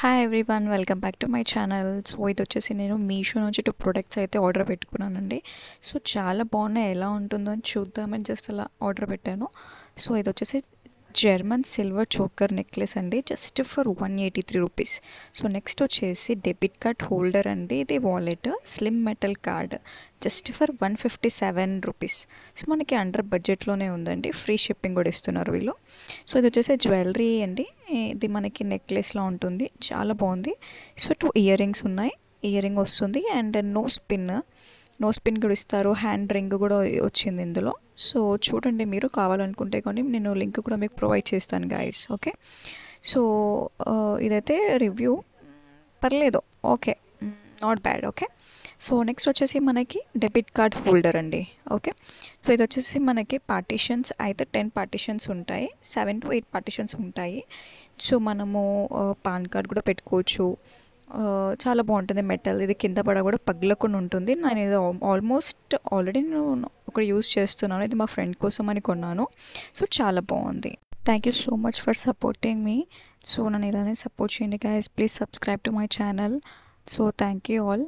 Hi everyone, welcome back to my channel. So ఇది వచ్చేసి నేను మీషో నుంచి 2 ప్రొడక్ట్స్ అయితే ఆర్డర్ పెట్టుకున్నానండి. సో చాలా బాగున్నాయి, ఎలా ఉంటుందో అని చూద్దామని జస్ట్ అలా ఆర్డర్ పెట్టాను. సో ఇది వచ్చేసి జర్మన్ సిల్వర్ చోకర్ నెక్లెస్ అండి, just for 183 rupees. So next వచ్చేసి డెబిట్ కార్డ్ హోల్డర్ అండి, ఇది wallet slim metal card just for 157 rupees. So మనకి అండర్ బడ్జెట్లోనే ఉందండి, ఫ్రీ షిప్పింగ్ కూడా ఇస్తున్నారు వీళ్ళు. సో ఇది వచ్చేసి జ్యువెలరీ అండి, ఇది మనకి నెక్లెస్లా ఉంటుంది, చాలా బాగుంది. సో 2 ఇయర్ రింగ్స్ ఉన్నాయి, ఇయర్ రింగ్ వస్తుంది అండ్ నో స్పిన్ కూడా ఇస్తారు, హ్యాండ్ రింగ్ కూడా వచ్చింది ఇందులో. సో చూడండి, మీరు కావాలనుకుంటే కానీ నేను లింక్ కూడా మీకు ప్రొవైడ్ చేస్తాను గైస్. ఓకే, సో ఇదైతే రివ్యూ పర్లేదు, okay, not bad. Okay, so next వచ్చేసి మనకి డెబిట్ కార్డ్ హోల్డర్ అండి. ఓకే, సో ఇది వచ్చేసి మనకి పార్టీషన్స్ అయితే 10 పార్టీషన్స్ ఉంటాయి, 7 to 8 పార్టీషన్స్ ఉంటాయి. సో మనము పాన్ కార్డ్ కూడా పెట్టుకోవచ్చు. చాలా బాగుంటుంది మెటల్, ఇది కింద పడ కూడా పగలకుండా ఉంటుంది. నేను ఇది ఆల్మోస్ట్ ఆల్రెడీ నేను ఒకటి యూస్ చేస్తున్నాను, ఇది మా ఫ్రెండ్ కోసం అని కొన్నాను. సో చాలా బాగుంది. Thank you so much for supporting me. So నన్ను ఇలానే సపోర్ట్ చేయండి guys, please subscribe to my channel. So thank you all.